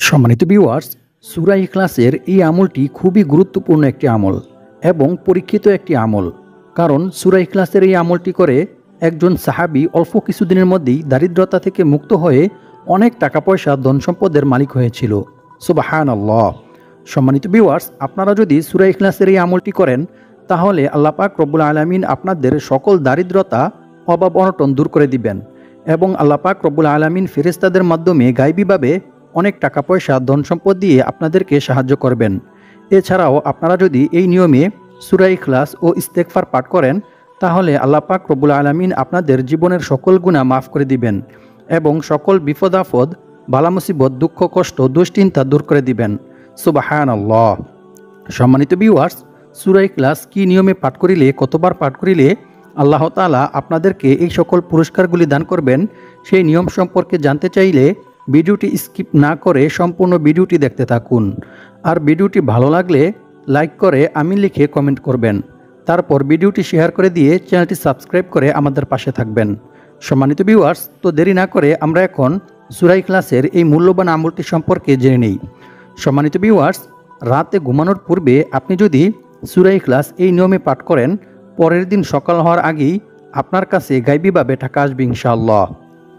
সম্মানিত ভিউয়ার্স, সূরা ইখলাসের এই আমলটি খুবই গুরুত্বপূর্ণ একটি আমল এবং পরীক্ষিত একটি আমল। কারণ সূরা ইখলাসের এই আমলটি করে একজন সাহাবী অল্প কিছুদিনের মধ্যেই দারিদ্রতা থেকে মুক্ত হয়ে অনেক টাকা পয়সা ধন সম্পদের মালিক হয়েছিল। সুবহানাল্লাহ। সম্মানিত ভিউয়ার্স, আপনারা যদি সূরা ইখলাসের এই আমলটি করেন তাহলে আল্লাহ পাক রব্বুল আলামিন আপনাদের সকল দারিদ্রতা, অভাব অনটন দূর করে দিবেন এবং আল্লাহ পাক রব্বুল আলামিন ফেরেশতাদের মাধ্যমে গায়বীভাবে অনেক টাকা পয়সা ধন সম্পদ দিয়ে আপনাদেরকে সাহায্য করবেন। এছাড়াও আপনারা যদি এই নিয়মে সূরা ইখলাস ও ইস্তেগফার পাঠ করেন তাহলে আল্লাহ পাক রব্বুল আলামিন আপনাদের জীবনের সকল গুনাহ মাফ করে দিবেন এবং সকল বিপদ আপদ, বালা মুসিবত, দুঃখ কষ্ট, দুশ্চিন্তা দূর করে দিবেন। সুবহানাল্লাহ। সম্মানিত ভিউয়ার্স, সূরা ইখলাস কি নিয়মে পাঠ করিলে, কতবার পাঠ করিলে আল্লাহ তাআলা আপনাদেরকে এই সকল পুরস্কারগুলি দান করবেন, সেই নিয়ম সম্পর্কে জানতে চাইলে ভিডিওটি স্কিপ না করে সম্পূর্ণ ভিডিওটি দেখতে থাকুন। আর ভিডিওটি ভালো লাগলে লাইক করে আমিন লিখে কমেন্ট করবেন। তারপর ভিডিওটি শেয়ার করে দিয়ে চ্যানেলটি সাবস্ক্রাইব করে আমাদের পাশে থাকবেন। সম্মানিত ভিউয়ার্স, তো দেরি না করে আমরা এখন সূরা ইখলাসের এই মূল্যবান আমলটি সম্পর্কে জেনে নেই। সম্মানিত ভিউয়ার্স, রাতে ঘুমানোর পূর্বে আপনি যদি সূরা ইখলাস এই নিয়মে পাঠ করেন, পরের দিন সকাল হওয়ার আগেই আপনার কাছে গায়বীভাবে টাকা আসবে ইনশাআল্লাহ।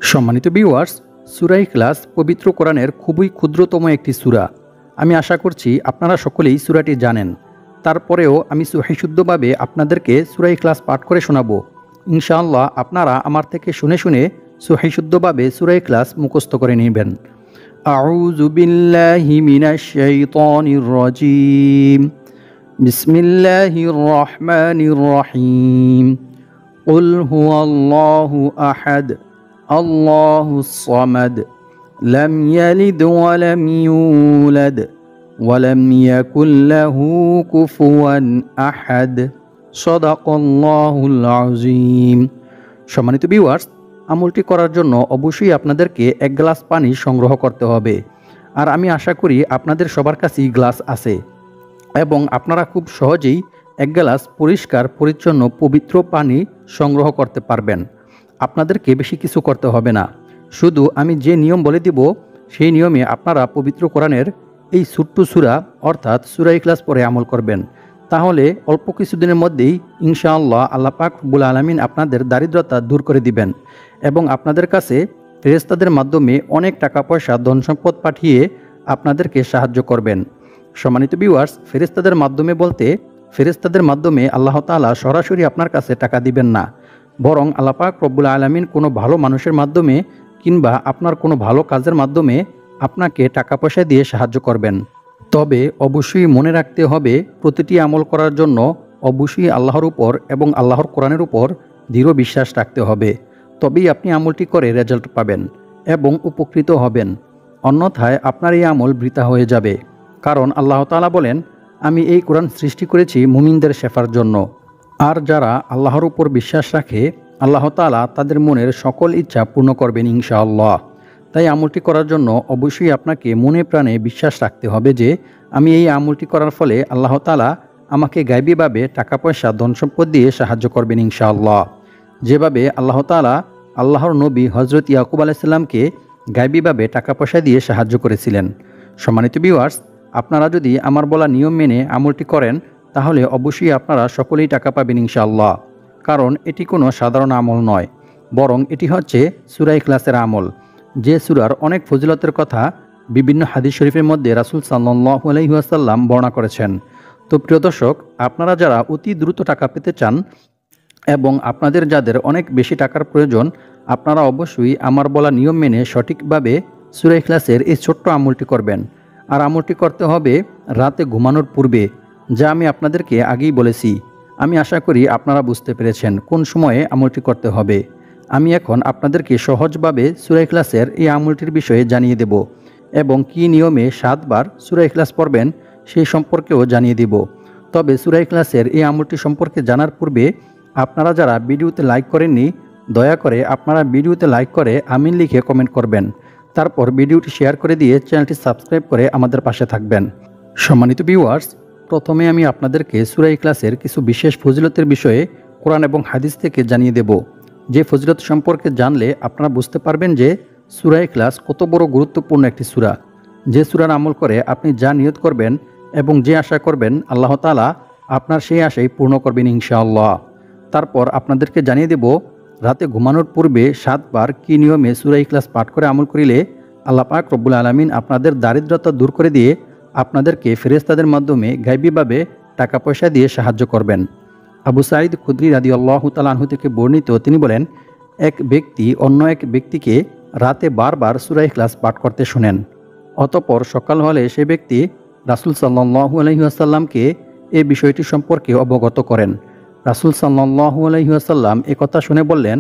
সম্মানিত ভিউয়ার্স, সূরা ইখলাস পবিত্র কোরআনের খুবই ক্ষুদ্রতম একটি সূরা। আমি আশা করছি আপনারা সকলেই সূরাটি জানেন। তারপরেও আমি সহিশুদ্ধভাবে আপনাদেরকে সূরা ইখলাস পাঠ করে শোনাবো। ইনশাআল্লাহ আপনারা আমার থেকে শুনে শুনে সহিশুদ্ধভাবে সূরা ইখলাস মুখস্থ করে নেবেন। আউযু বিল্লাহি মিনাশ শাইতানির রাজীম। বিসমিল্লাহির রহমানির রহিম। কুল হুয়াল্লাহু আহাদ আল্লাহুস সামাদ লাম ইয়ালিদ ওয়া লাম ইউলাদ ওয়া লাম ইয়াকুল লাহু কুফুয়ান আহাদ। সাদাকাল্লাহুল আযীম। সম্মানিত ভিউয়ার্স, আমলটি করার জন্য অবশ্যই আপনাদেরকে এক গ্লাস পানি সংগ্রহ করতে হবে। আর আমি আশা করি আপনাদের সবার কাছেই গ্লাস আছে এবং আপনারা খুব সহজেই এক গ্লাস পরিষ্কার পরিচ্ছন্ন পবিত্র পানি সংগ্রহ করতে পারবেন। আপনাদেরকে বেশি কিছু করতে হবে না, শুধু আমি যে নিয়ম বলে দিব সেই নিয়মে আপনারা পবিত্র কোরআনের এই ছোট্ট সূরা অর্থাৎ সূরা ইখলাস পড়ে আমল করবেন। তাহলে অল্প কিছুদিনের মধ্যেই ইনশাআল্লাহ আল্লাহ পাক রব্বুল আলামিন আপনাদের দারিদ্রতা দূর করে দিবেন এবং আপনাদের কাছে ফেরেশতাদের মাধ্যমে অনেক টাকা পয়সা ধন সম্পদ পাঠিয়ে আপনাদেরকে সাহায্য করবেন। সম্মানিত ভিউয়ার্স, ফেরেশতাদের মাধ্যমে বলতে ফেরেশতাদের মাধ্যমে আল্লাহ তাআলা সরাসরি আপনার কাছে টাকা দিবেন না, বরং আল্লাহ পাক রব্বুল আলামিন কোনো ভালো মানুষের মাধ্যমে কিংবা আপনার কোনো ভালো কাজের মাধ্যমে আপনাকে টাকা পয়সা দিয়ে সাহায্য করবেন। তবে অবশ্যই মনে রাখতে হবে, প্রতিটি আমল করার জন্য অবশ্যই আল্লাহর উপর এবং আল্লাহর কোরআনের উপর দৃঢ় বিশ্বাস রাখতে হবে। তবেই আপনি আমলটি করে রেজাল্ট পাবেন এবং উপকৃত হবেন। অন্যথায় আপনার এই আমল বৃথা হয়ে যাবে। কারণ আল্লাহ তাআলা বলেন, আমি এই কোরআন সৃষ্টি করেছি মুমিনদের শেফার জন্য। আর যারা আল্লাহর উপর বিশ্বাস রাখে আল্লাহ তাআলা তাদের মনের সকল ইচ্ছা পূর্ণ করবেন ইনশাআল্লাহ। তাই আমলটি করার জন্য অবশ্যই আপনাকে মনে প্রাণে বিশ্বাস রাখতে হবে যে আমি এই আমলটি করার ফলে আল্লাহ তাআলা আমাকে গায়বীভাবে টাকা পয়সা ধন সম্পদ দিয়ে সাহায্য করবেন ইনশাআল্লাহ। যেভাবে আল্লাহ তাআলা আল্লাহর নবী হযরত ইয়াকুব আলাইহিস সালামকে গায়বীভাবে টাকা পয়সা দিয়ে সাহায্য করেছিলেন। সম্মানিত ভিউয়ার্স, আপনারা যদি আমার বলা নিয়ম মেনে আমলটি করেন তাহলে অবশ্যই আপনারা সকলেই টাকা পাবেন ইনশাআল্লাহ। কারণ এটি কোনো সাধারণ আমল নয়, বরং এটি হচ্ছে সূরা ইখলাসের আমল, যে সূরার অনেক ফজিলতের কথা বিভিন্ন হাদিস শরীফের মধ্যে রাসূল সাল্লাল্লাহু আলাইহি ওয়াসাল্লাম বর্ণনা করেছেন। তো প্রিয় দর্শক, আপনারা যারা অতি দ্রুত টাকা পেতে চান এবং আপনাদের যাদের অনেক বেশি টাকার প্রয়োজন, আপনারা অবশ্যই আমার বলা নিয়ম মেনে সঠিকভাবে সূরা ইখলাসের এই ছোট্ট আমলটি করবেন। আর আমলটি করতে হবে রাতে ঘুমানোর পূর্বে, যা আমি আপনাদেরকে আগেই বলেছি। আমি আশা করি আপনারা বুঝতে পেরেছেন কোন সময়ে আমলটি করতে হবে। আমি এখন আপনাদেরকে সহজভাবে সূরা ইখলাসের এই আমলটির বিষয়ে জানিয়ে দেব এবং কী নিয়মে 7 বার সূরা ইখলাস পড়বেন সেই সম্পর্কেও জানিয়ে দেব। তবে সূরা ইখলাসের এই আমলটি সম্পর্কে জানার পূর্বে আপনারা যারা ভিডিওতে লাইক করেননি, দয়া করে আপনারা ভিডিওতে লাইক করে আমিন লিখে কমেন্ট করবেন। তারপর ভিডিওটি শেয়ার করে দিয়ে চ্যানেলটি সাবস্ক্রাইব করে আমাদের পাশে থাকবেন। সম্মানিত ভিউয়ার্স, প্রথমে আমি আপনাদেরকে সূরা ইখলাসের কিছু বিশেষ ফজিলতের বিষয়ে কোরআন এবং হাদিস থেকে জানিয়ে দেব, যে ফজিলত সম্পর্কে জানলে আপনারা বুঝতে পারবেন যে সূরা ইখলাস কত বড় গুরুত্বপূর্ণ একটি সূরা। যে সূরার আমল করে আপনি যা নিয়ত করবেন এবং যে আশা করবেন আল্লাহ তাআলা আপনার সেই আশাই পূর্ণ করবেন ইনশাআল্লাহ। তারপর আপনাদেরকে জানিয়ে দেব রাতে ঘুমানোর পূর্বে 7 বার কী নিয়মে সূরা ইখলাস পাঠ করে আমল করিলে আল্লাহ পাক রব্বুল আলামিন আপনাদের দারিদ্রতা দূর করে দিয়ে আপনাদেরকে ফেরেশতাদের মাধ্যমে গায়বীভাবে টাকা পয়সা দিয়ে সাহায্য করবেন। আবু সাঈদ খুদরি রাদিয়াল্লাহু তাআলা আনহু থেকে বর্ণিত, তিনি বলেন, এক ব্যক্তি অন্য এক ব্যক্তিকে রাতে বারবার সূরা ইখলাস পাঠ করতে শুনেন। অতঃপর সকাল হলে সে ব্যক্তি রাসূল সাল্লাল্লাহু আলাইহি ওয়াসাল্লামকে এই বিষয়টি সম্পর্কে অবগত করেন। রাসূল সাল্লাল্লাহু আলাইহি ওয়াসাল্লাম একথা শুনে বললেন,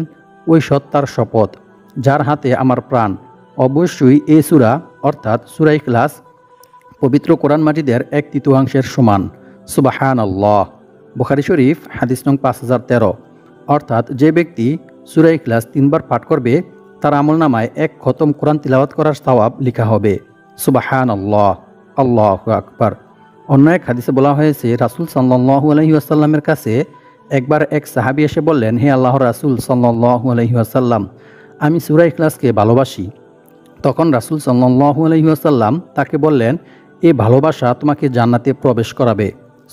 ওই সত্তার শপথ যার হাতে আমার প্রাণ, অবশ্যই এই সূরা অর্থাৎ সূরা ইখলাস পবিত্র কোরআন মাজিদের 1/3 সমান। সুবহানাল্লাহ। বুখারী শরীফ হাদিস নং 5013। অর্থাৎ যে ব্যক্তি সূরা ইখলাস 3 বার পাঠ করবে তার আমলনামায় 1 খতম কোরআন তিলাওয়াত করার সওয়াব লেখা হবে। সুবহানাল্লাহ, আল্লাহু আকবার। অন্য এক হাদিসে বলা হয়েছে, রাসূল সাল্লাল্লাহু আলাইহি ওয়াসাল্লামের কাছে একবার এক সাহাবী এসে বললেন, হে আল্লাহর রাসূল সাল্লাল্লাহু আলাইহি ওয়াসাল্লাম, আমি সূরা ইখলাসকে ভালোবাসি। তখন রাসূল সাল্লাল্লাহু আলাইহি ওয়াসাল্লাম তাকে বললেন, এই ভালোবাসা তোমাকে জান্নাতে প্রবেশ করাবে।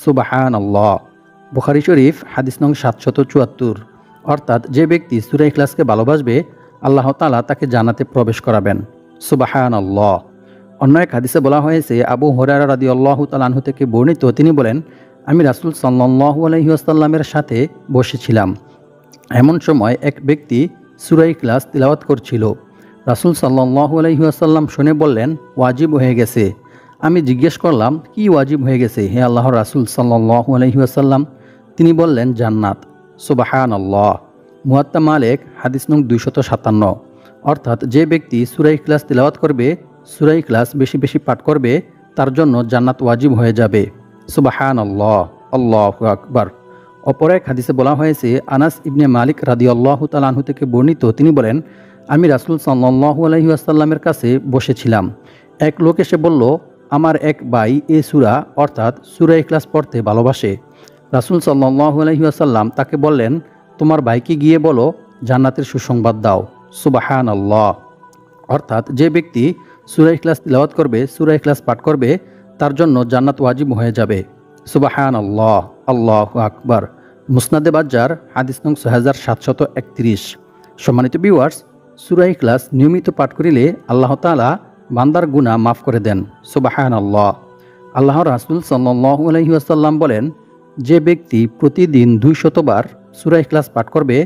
সুবহানাল্লাহ। বুখারী শরীফ হাদিস নং 774। অর্থাৎ যে ব্যক্তি সূরা ইখলাসকে ভালোবাসবে আল্লাহ তাআলা তাকে জান্নাতে প্রবেশ করাবেন। সুবহানাল্লাহ। অন্য এক হাদিসে বলা হয়েছে, আবু হুরায়রা রাদিয়াল্লাহু তাআলা আনহু থেকে বর্ণিত, তিনি বলেন, আমি রাসূল সাল্লাল্লাহু আলাইহি ওয়াসাল্লামের সাথে বসেছিলাম। এমন সময় এক ব্যক্তি সূরা ইখলাস তিলাওয়াত করছিল। রাসূল সাল্লাল্লাহু আলাইহি ওয়াসাল্লাম শুনে বললেন, ওয়াজিব হয়ে গেছে। আমি জিজ্ঞেস করলাম, কি ওয়াজিব হয়ে গেছে হে আল্লাহর রাসূল সাল্লাল্লাহু আলাইহি ওয়াসাল্লাম? তিনি বললেন, জান্নাত। সুবহানাল্লাহ। মুয়াত্তা মালিক হাদিস নং 257। অর্থাৎ যে ব্যক্তি সূরা ইখলাস তিলাওয়াত করবে, সূরা ইখলাস বেশি বেশি পাঠ করবে, তার জন্য জান্নাত ওয়াজিব হয়ে যাবে। সুবহানাল্লাহ, আল্লাহু আকবার। অপর এক হাদিসে বলা হয়েছে, আনাস ইবনে মালিক রাদিয়াল্লাহু তাআলা আনহু থেকে বর্ণিত, তিনি বলেন, আমি রাসূল সাল্লাল্লাহু আলাইহি ওয়াসাল্লামের কাছে বসেছিলাম। এক লোক এসে বলল, আমার এক ভাই এই সূরা অর্থাৎ সূরা ইখলাস পড়তে ভালোবাসে। রাসূল সাল্লাল্লাহু আলাইহি ওয়াসাল্লাম তাকে বললেন, তোমার ভাইকে গিয়ে বলো জান্নাতের সুসংবাদ দাও। সুবহানাল্লাহ। অর্থাৎ যে ব্যক্তি সূরা ইখলাস তিলাওয়াত করবে, সূরা ইখলাস পাঠ করবে, তার জন্য জান্নাত ওয়াজিব হয়ে যাবে। সুবহানাল্লাহ, আল্লাহু আকবার। মুসনাদে বাজ্জার হাদিস নং 6731। সম্মানিত ভিউয়ার্স, সূরা ইখলাস নিয়মিত পাঠ করিলে আল্লাহ তাআলা বান্দার গুনাহ মাফ করে দেন। সুবহানাল্লাহ। আল্লাহর রাসূল সাল্লাল্লাহু আলাইহি ওয়াসাল্লাম বলেন, যে ব্যক্তি প্রতিদিন 200 বার সূরা ইখলাস পাঠ করবে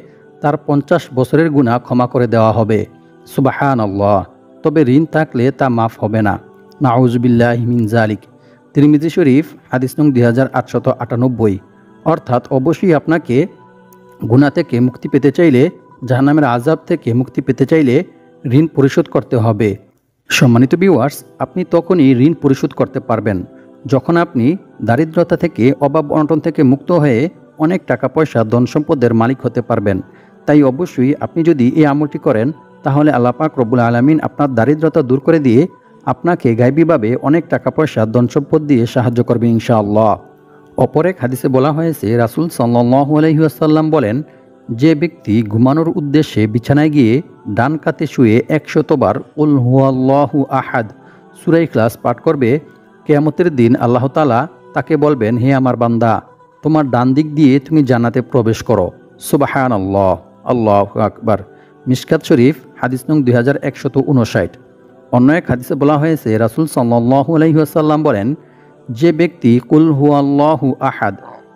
তার 50 বছরের গুনাহ ক্ষমা করে দেওয়া হবে। সুবহানাল্লাহ। তবে ঋণ থাকলে তা মাফ হবে না। নাউযুবিল্লাহি মিন যালিক। তিরমিজি শরীফ হাদিস নং 2898। অর্থাৎ অবশ্যই আপনাকে গুনাহ থেকে মুক্তি পেতে চাইলে, জাহান্নামের আযাব থেকে মুক্তি পেতে চাইলে ঋণ পরিশোধ করতে হবে। সম্মানিত ভিউয়ার্স, আপনি তখনই ঋণ পরিশোধ করতে পারবেন যখন আপনি দারিদ্রতা থেকে, অভাব অনটন থেকে মুক্ত হয়ে অনেক টাকা পয়সা ধন সম্পদের মালিক হতে পারবেন। তাই অবশ্যই আপনি যদি এই আমলটি করেন তাহলে আল্লাহ পাক রব্বুল আলামিন আপনার দারিদ্রতা দূর করে দিয়ে আপনাকে গায়বীভাবে অনেক টাকা পয়সা ধন সম্পদ দিয়ে সাহায্য করবে ইনশাআল্লাহ। অপর এক হাদিসে বলা হয়েছে, রাসূল সাল্লাল্লাহু আলাইহি ওয়াসাল্লাম বলেন, যে ব্যক্তি ঘুমানোর উদ্দেশ্যে বিছানায় গিয়ে ডান কাতে শুয়ে 100 বার কুল হুয়াল্লাহু আহাদ সূরা ইখলাস পাঠ করবে, কিয়ামতের দিন আল্লাহ তাআলা তাকে বলবেন, হে আমার বান্দা, তোমার ডান দিক দিয়ে তুমি জান্নাতে প্রবেশ করো। সুবহানাল্লাহ, আল্লাহু আকবার। মিশকাত শরীফ হাদিস নং 2159। অন্য এক হাদিসে বলা হয়েছে, রাসূল সাল্লাল্লাহু আলাইহি ওয়াসাল্লাম বলেন, যে ব্যক্তি কুল হুয়াল্লাহু আহাদ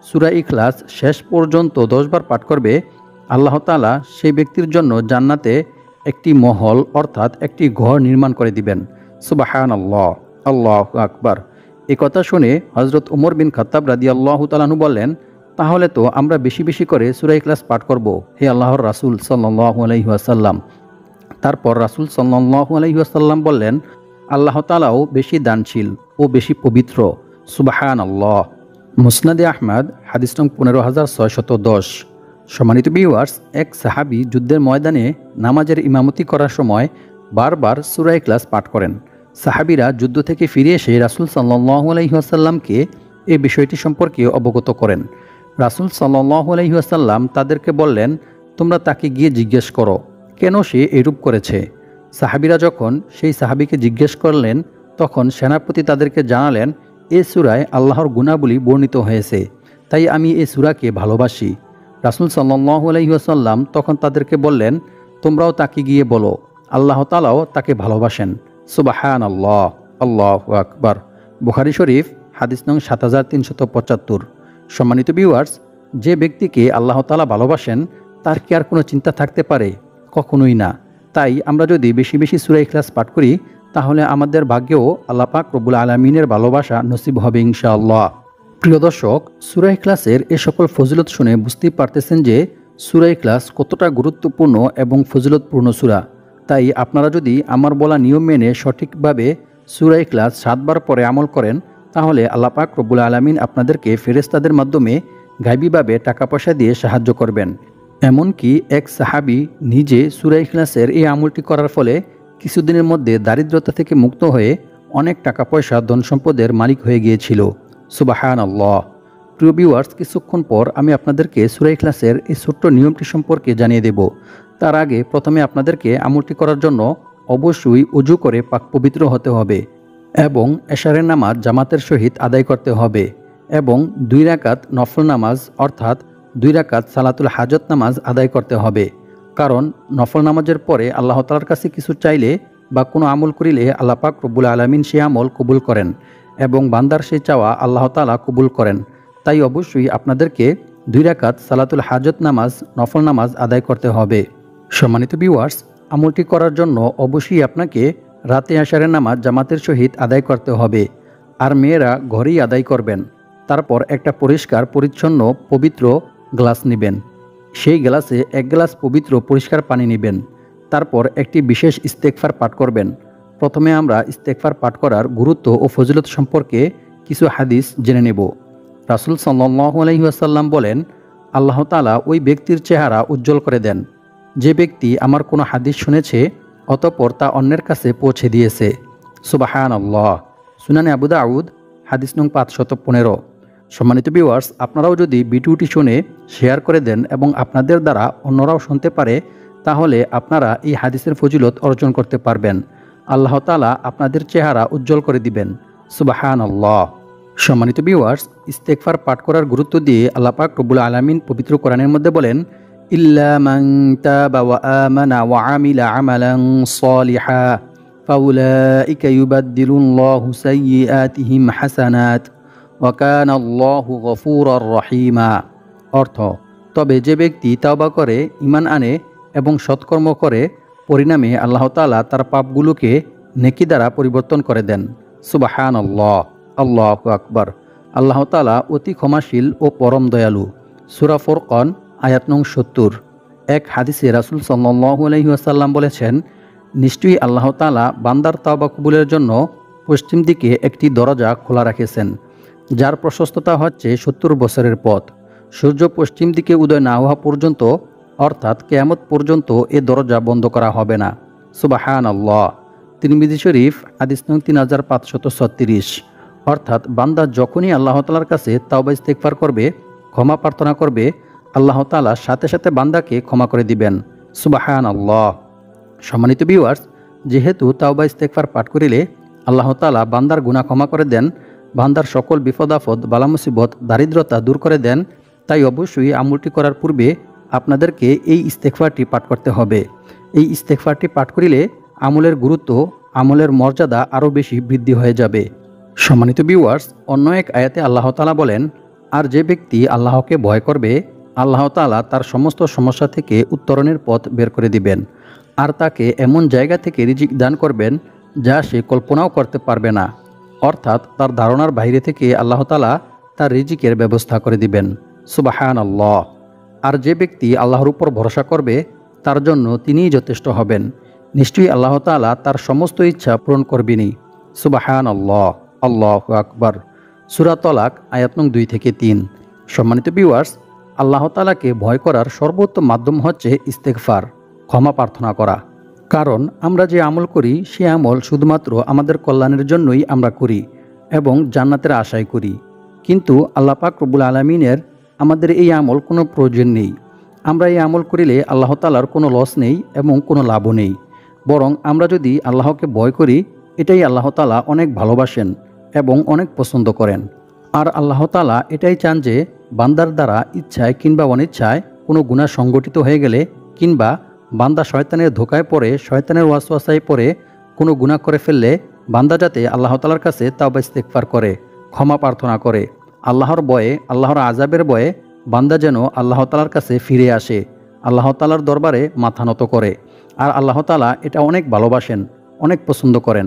সূরা ইখলাস শেষ পর্যন্ত 10 বার পাঠ করবে, আল্লাহ তাআলা সেই ব্যক্তির জন্য জান্নাতে একটি মহল অর্থাৎ একটি ঘর নির্মাণ করে দিবেন। সুবহানাল্লাহ, আল্লাহু আকবার। এই কথা শুনে হযরত ওমর বিন খাত্তাব রাদিয়াল্লাহু তাআলা আনহু বললেন, তাহলে তো আমরা বেশি বেশি করে সূরা ইখলাস পাঠ করব হে আল্লাহর রাসূল সাল্লাল্লাহু আলাইহি ওয়াসাল্লাম। তারপর রাসূল সাল্লাল্লাহু আলাইহি ওয়াসাল্লাম বললেন, আল্লাহ তাআলাও বেশি দানশীল ও বেশি পবিত্র। সুবহানাল্লাহ। মুসনাদে আহমদ হাদিস নং 15610। সম্মানিত ভিউয়ার্স, এক সাহাবী যুদ্ধের ময়দানে নামাজের ইমামতি করার সময় বারবার সূরা ইখলাস পাঠ করেন। সাহাবীরা যুদ্ধ থেকে ফিরে এসে রাসূল সাল্লাল্লাহু আলাইহি ওয়াসাল্লামকে এই বিষয়টি সম্পর্কে অবগত করেন। রাসূল সাল্লাল্লাহু আলাইহি ওয়াসাল্লাম তাদেরকে বললেন, তোমরা তাকে গিয়ে জিজ্ঞেস করো কেন সে এরূপ করেছে। সাহাবীরা যখন সেই সাহাবীকে জিজ্ঞেস করলেন, তখন সেনাপতি তাদেরকে জানালেন, এ সূরায় আল্লাহর গুণাবলী বর্ণিত হয়েছে, তাই আমি এ সূরাকে ভালোবাসি। রাসূল সাল্লাল্লাহু আলাইহি ওয়াসাল্লাম তখন তাদেরকে বললেন, তোমরাও তাকে গিয়ে বলো আল্লাহ তাআলাও তাকে ভালোবাসেন। সুবহানাল্লাহ, আল্লাহু আকবার। বুখারী শরীফ, হাদিস নং 7375। সম্মানিত ভিউয়ার্স, যে ব্যক্তিকে আল্লাহ তাআলা ভালোবাসেন তার কি আর কোনো চিন্তা থাকতে পারে? কখনোই না। তাই আমরা যদি বেশি বেশি সূরা ইখলাস পাঠ করি তাহলে আমাদের ভাগ্যেও আল্লাহ পাক রব্বুল আলামিনের ভালোবাসা নসিব হবে ইনশাআল্লাহ। প্রিয় দর্শক, সূরা ইখলাসের এ সকল ফজিলত শুনে বুঝতেই পারতেছেন যে সূরা ইখলাস কতটা গুরুত্বপূর্ণ এবং ফজিলতপূর্ণ সূরা। তাই আপনারা যদি আমার বলা নিয়ম মেনে সঠিকভাবে সূরা ইখলাস 7 বার পরে আমল করেন তাহলে আল্লাহ পাক রব্বুল আলামিন আপনাদেরকে ফেরেশতাদের মাধ্যমে গায়বীভাবে টাকা পয়সা দিয়ে সাহায্য করবেন। এমনকি এক সাহাবী নিজে সূরা ইখলাসের এই আমলটি করার ফলে কিছুদিনের মধ্যে দারিদ্রতা থেকে মুক্ত হয়ে অনেক টাকা পয়সা ধন সম্পদের মালিক হয়ে গিয়েছিল। সুবহানাল্লাহ। প্রিয় ভিউয়ার্স, কিছুক্ষণ পর আমি আপনাদেরকে সূরা ইখলাসের এই ছোট্ট নিয়মটি সম্পর্কে জানিয়ে দেব। তার আগে প্রথমে আপনাদেরকে আমলটি করার জন্য অবশ্যই ওযু করে পাক পবিত্র হতে হবে এবং এশারের নামাজ জামাতের সহিত আদায় করতে হবে এবং 2 রাকাত নফল নামাজ অর্থাৎ 2 রাকাত সালাতুল হাজত নামাজ আদায় করতে হবে। কারণ নফল নামাজের পরে আল্লাহ তাআলার কাছে কিছু চাইলে বা কোনো আমল করিলে আল্লাহ পাক রব্বুল আলামিন সেই আমল কবুল করেন এবং বান্দার সেই চাওয়া আল্লাহ তাআলা কবুল করেন। তাই অবশ্যই আপনাদেরকে 2 রাকাত সালাতুল হাজত নামাজ নফল নামাজ আদায় করতে হবে। সম্মানিত ভিউয়ার্স, আমলটি করার জন্য অবশ্যই আপনাকে রাতে এশারের নামাজ জামাতের সহিত আদায় করতে হবে। আর মেয়েরা ঘরেই আদায় করবেন। তারপর একটা পরিষ্কার পরিচ্ছন্ন পবিত্র গ্লাস নেবেন। সেই গ্লাসে 1 গ্লাস পবিত্র পরিষ্কার পানি নেবেন। তারপর একটি বিশেষ ইস্তেগফার পাঠ করবেন। প্রথমে আমরা ইস্তেগফার পাঠ করার গুরুত্ব ও ফজিলত সম্পর্কে কিছু হাদিস জেনে নেব। রাসূল সাল্লাল্লাহু আলাইহি ওয়াসাল্লাম বলেন, আল্লাহ তাআলা ওই ব্যক্তির চেহারা উজ্জ্বল করে দেন যে ব্যক্তি আমার কোনো হাদিস শুনেছে অতঃপর তা অন্যের কাছে পৌঁছে দিয়েছে। সুবহানাল্লাহ। সুনানে আবু দাউদ, হাদিস নং 515। সম্মানিত ভিউয়ার্স, আপনারাও যদি ভিডিওটি শুনে শেয়ার করে দেন এবং আপনাদের দ্বারা অন্যরাও শুনতে পারে তাহলে আপনারা এই হাদিসের ফজিলত অর্জন করতে পারবেন। আল্লাহ তাআলা আপনাদের চেহারা উজ্জ্বল করে দিবেন। সুবহানাল্লাহ। সম্মানিত ভিউয়ার্স, ইস্তেগফার পাঠ করার গুরুত্ব দিয়ে আল্লাহ পাক রব্বুল আলামিন পবিত্র কোরআনের মধ্যে বলেন, ইল্লা মান তাবা ওয়া আমানা ওয়া আমিলা আমালান সালিহা ফাউলাইকা ইউবাদদিলুল্লাহু সাইয়্যাতিহিম হাসানাত ওয়া কানাল্লাহু গফুরার রহিমা। অর্থ, তবে যে ব্যক্তি তাওবা করে, ঈমান আনে এবং সৎকর্ম করে পরিণামে আল্লাহ তাআলা তার পাপগুলোকে নেকি দ্বারা পরিবর্তন করে দেন। সুবহানাল্লাহ, আল্লাহু আকবার। আল্লাহ তাআলা অতি ক্ষমাশীল ও পরম দয়ালু। সূরা ফুরকান, আয়াত নং 70। এক হাদিসে রাসূল সাল্লাল্লাহু আলাইহি ওয়াসাল্লাম বলেছেন, নিশ্চয়ই আল্লাহ তাআলা বান্দার তাওবা কবুলের জন্য পশ্চিম দিকে একটি দরজা খোলা রেখেছেন যার প্রশস্ততা হচ্ছে 70 বছরের পথ। সূর্য পশ্চিম দিকে উদয় না হওয়া পর্যন্ত অর্থাৎ কিয়ামত পর্যন্ত এ দরজা বন্ধ করা হবে না। সুবহানাল্লাহ। তিরমিজি শরীফ, হাদিস নং 3536। অর্থাৎ বান্দা যখনই আল্লাহ তাআলার কাছে তাওবা ইস্তেগফার করবে, ক্ষমা প্রার্থনা করবে, আল্লাহ তাআলা সাথে সাথে বান্দাকে ক্ষমা করে দিবেন। সুবহানাল্লাহ। সম্মানিত ভিউয়ার্স, যেহেতু তাওবা ইস্তেগফার পাঠ করিলে আল্লাহ তাআলা বান্দার গুনাহ ক্ষমা করে দেন, বান্দার সকল বিপদ আপদ বালা মুসিবত দারিদ্রতা দূর করে দেন, তাই অবশ্যই আমলটি করার পূর্বে আপনাদেরকে এই ইস্তেগফারটি পাঠ করতে হবে। এই ইস্তেগফারটি পাঠ করিলে আমলের গুরুত্ব, আমলের মর্যাদা আরও বেশি বৃদ্ধি হয়ে যাবে। সম্মানিত ভিউয়ার্স, অন্য এক আয়াতে আল্লাহ তাআলা বলেন, আর যে ব্যক্তি আল্লাহকে ভয় করবে আল্লাহ তাআলা তার সমস্ত সমস্যা থেকে উত্তরণের পথ বের করে দিবেন আর তাকে এমন জায়গা থেকে রিজিক দান করবেন যা সে কল্পনাও করতে পারবে না। অর্থাৎ তার ধারণার বাইরে থেকে আল্লাহ তাআলা তার রিজিকের ব্যবস্থা করে দিবেন। সুবহানাল্লাহ। আর যে ব্যক্তি আল্লাহর উপর ভরসা করবে তার জন্য তিনিই যথেষ্ট হবেন। নিশ্চয়ই আল্লাহ তাআলা তার সমস্ত ইচ্ছা পূরণ করবেনই। সুবহানাল্লাহ, আল্লাহু আকবার। সূরা তলাক, আয়াত নং 2 থেকে 3। সম্মানিত ভিউয়ার্স, আল্লাহ তাআলাকে ভয় করার সর্বোত্তম মাধ্যম হচ্ছে ইস্তেগফার, ক্ষমা প্রার্থনা করা। কারণ আমরা যে আমল করি সে আমল শুধুমাত্র আমাদের কল্যাণের জন্যই আমরা করি এবং জান্নাতের আশায় করি। কিন্তু আল্লাহ পাক রব্বুল আলামিনের আমাদের এই আমল কোনো প্রয়োজন নেই। আমরা এই আমল করিলে আল্লাহ তাআলার কোনো লস নেই এবং কোনো লাভও নেই। বরং আমরা যদি আল্লাহকে ভয় করি এটাই আল্লাহ তাআলা অনেক ভালোবাসেন এবং অনেক পছন্দ করেন। আর আল্লাহ তাআলা এটাই চান যে বান্দার দ্বারা ইচ্ছায় কিংবা অনিচ্ছায় কোনো গুনাহ সংগঠিত হয়ে গেলে কিংবা বান্দা শয়তানের ধোকায় পড়ে শয়তানের ওয়াসওয়াসায় পড়ে কোনো গুনাহ করে ফেললে বান্দা যাতে আল্লাহ তাআলার কাছে তাওবা ইস্তেগফার করে, ক্ষমা প্রার্থনা করে। আল্লাহর ভয়ে, আল্লাহর আযাবের ভয়ে বান্দা যেন আল্লাহ তাআলার কাছে ফিরে আসে, আল্লাহ তাআলার দরবারে মাথা নত করে। আর আল্লাহ তাআলা এটা অনেক ভালোবাসেন, অনেক পছন্দ করেন।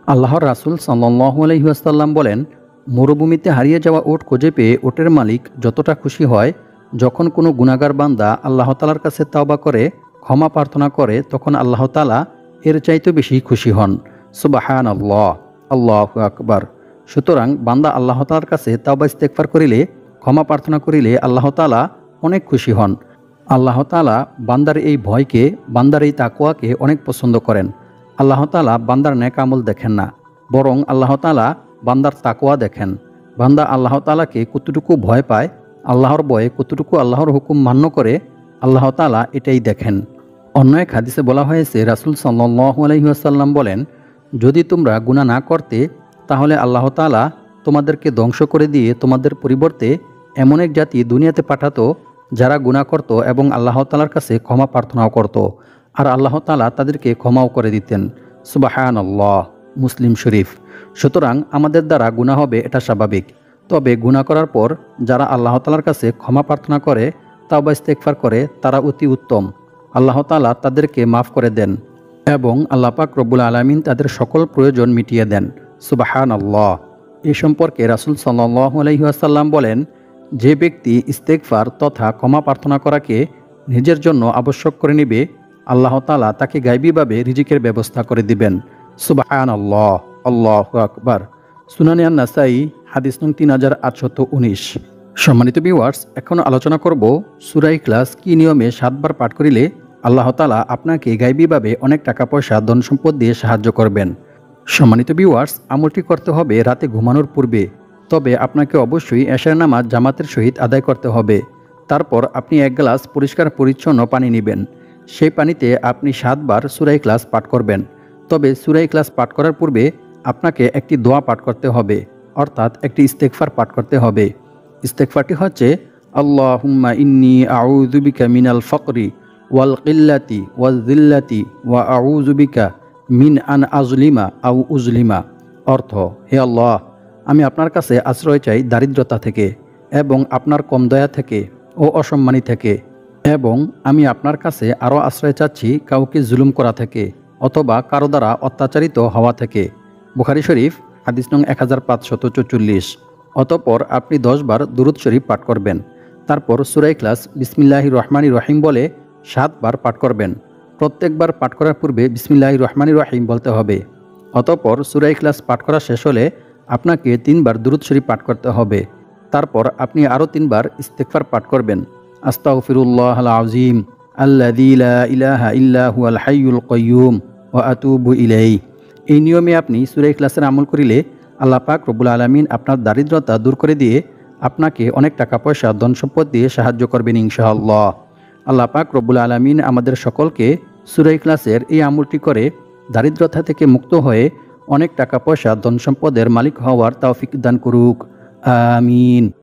আল্লাহর রাসূল সাল্লাল্লাহু আলাইহি ওয়াসাল্লাম বলেন, মরুভূমিতে হারিয়ে যাওয়া উট খুঁজে পেয়ে উটের মালিক যতটা খুশি হয়, যখন কোনো গুনাহগার বান্দা আল্লাহ তাআলার কাছে তাওবা করে, ক্ষমা প্রার্থনা করে, তখন আল্লাহ তাআলা এর চাইতে বেশি খুশি হন। সুবহানাল্লাহ, আল্লাহু আকবার। সুতরাং বান্দা আল্লাহ তাআলার কাছে তাওবা ইস্তেগফার করিলে, ক্ষমা প্রার্থনা করিলে আল্লাহ তাআলা অনেক খুশি হন। আল্লাহ তাআলা বান্দার এই ভয়কে, বান্দার এই তাকওয়াকে অনেক পছন্দ করেন। আল্লাহ তাআলা বান্দার নেক আমল দেখেন না, বরং আল্লাহ তাআলা বান্দার তাকওয়া দেখেন। বান্দা আল্লাহ তাআলাকে কতটুকু ভয় পায়, আল্লাহর ভয়ে কতটুকু আল্লাহর হুকুম মান্য করে, আল্লাহ তাআলা এটাই দেখেন। অন্য এক হাদিসে বলা হয়েছে, রাসূল সাল্লাল্লাহু আলাইহি ওয়াসাল্লাম বলেন, যদি তোমরা গুনাহ না করতে তাহলে আল্লাহ তাআলা তোমাদেরকে ধ্বংস করে দিয়ে তোমাদের পরিবর্তে এমন এক জাতি দুনিয়াতে পাঠাতো যারা গুনাহ করত এবং আল্লাহ তাআলার কাছে ক্ষমা প্রার্থনাও করত, আর আল্লাহ তাআলা তাদেরকে ক্ষমাও করে দিতেন। সুবহানাল্লাহ, মুসলিম শরীফ। সুতরাং আমাদের দ্বারা গুনাহ হবে, এটা স্বাভাবিক। তবে গুনাহ করার পর যারা আল্লাহ তাআলার কাছে ক্ষমা প্রার্থনা করে, তাওবা ইস্তেগফার করে, তারা অতি উত্তম। আল্লাহ তাআলা তাদেরকে মাফ করে দেন এবং আল্লাহ পাক রব্বুল আলামিন তাদের সকল প্রয়োজন মিটিয়ে দেন। সুবহানাল্লাহ। এই সম্পর্কে রাসূল সাল্লাল্লাহু আলাইহি ওয়াসাল্লাম বলেন, যে ব্যক্তি ইস্তেগফার তথা ক্ষমা প্রার্থনা করাকে নিজের জন্য আবশ্যক করে নেবে, আল্লাহ তাআলা তাকে গায়বীভাবে রিজিকের ব্যবস্থা করে দিবেন। সুবহানাল্লাহ, আল্লাহু আকবার। সুনানে আন-নাসাই, হাদিস নং 3819। সম্মানিত ভিউয়ার্স, এখন আলোচনা করব সূরা ইখলাস কি নিয়মে 7 বার পাঠ করিলে আল্লাহ তাআলা আপনাকে গায়বীভাবে অনেক টাকা পয়সা, ধন সম্পদ দিয়ে সাহায্য করবেন। সম্মানিত ভিউয়ার্স, আমলটি করতে হবে রাতে ঘুমানোর পূর্বে। তবে আপনাকে অবশ্যই এশার নামাজ জামাতের সহিত আদায় করতে হবে। তারপর আপনি 1 গ্লাস পরিষ্কার পরিচ্ছন্ন পানি নেবেন। সেই পানিতে আপনি 7 বার সূরা ইখলাস পাঠ করবেন। তবে সূরা ইখলাস পাঠ করার পূর্বে আপনাকে একটি দোয়া পাঠ করতে হবে, অর্থাৎ একটি ইস্তেগফার পাঠ করতে হবে। ইস্তেগফারটি হচ্ছে, আল্লাহুম্মা ইন্নী আউযু বিকা মিনাল ফাকরি ওয়াল কিল্লাতি ওয়াল যিল্লাতি ওয়া আউযু বিকা মিন আন আজলিমা আও উজলিমা। অর্থ, হে আল্লাহ, আমি আপনার কাছে আশ্রয় চাই দারিদ্রতা থেকে এবং আপনার কম দয়া থেকে ও অসম্মানী থেকে, এবং আমি আপনার কাছে আরও আশ্রয় চাচ্ছি কাউকে জুলুম করা থেকে অথবা কারো দ্বারা অত্যাচারিত হওয়া থেকে। বুখারী শরীফ, হাদিস নং 1544। অতঃপর আপনি 10 বার দুরূদ শরীফ পাঠ করবেন। তারপর সূরা ইখলাস বিসমিল্লাহির রহমানির রহিম বলে 7 বার পাঠ করবেন। প্রত্যেকবার পাঠ করার পূর্বে বিসমিল্লাহির রহমানির রহিম বলতে হবে। অতঃপর সূরা ইখলাস পাঠ করা শেষ হলে আপনাকে 3 বার দুরূদ শরীফ পাঠ করতে হবে। তারপর আপনি আরও 3 বার ইস্তেগফার পাঠ করবেন। আস্তাগফিরুল্লাহাল আযীম আল্লাযী লা ইলাহা ইল্লা হুয়াল হাইয়ুল কাইয়্যুম ওয়া আতুবু ইলাইহি। এই নিয়মে আপনি সূরা ইখলাসের আমল করিলে আল্লাহ পাক রব্বুল আলামিন আপনার দারিদ্রতা দূর করে দিয়ে আপনাকে অনেক টাকা পয়সা, ধন সম্পদ দিয়ে সাহায্য করবেন ইনশাআল্লাহ। আল্লাহ পাক রব্বুল আলামিন আমাদের সকলকে সূরা ইখলাসের এই আমলটি করে দারিদ্রতা থেকে মুক্ত হয়ে অনেক টাকা পয়সা, ধন সম্পদের মালিক হওয়ার তৌফিক দান করুক। আমিন।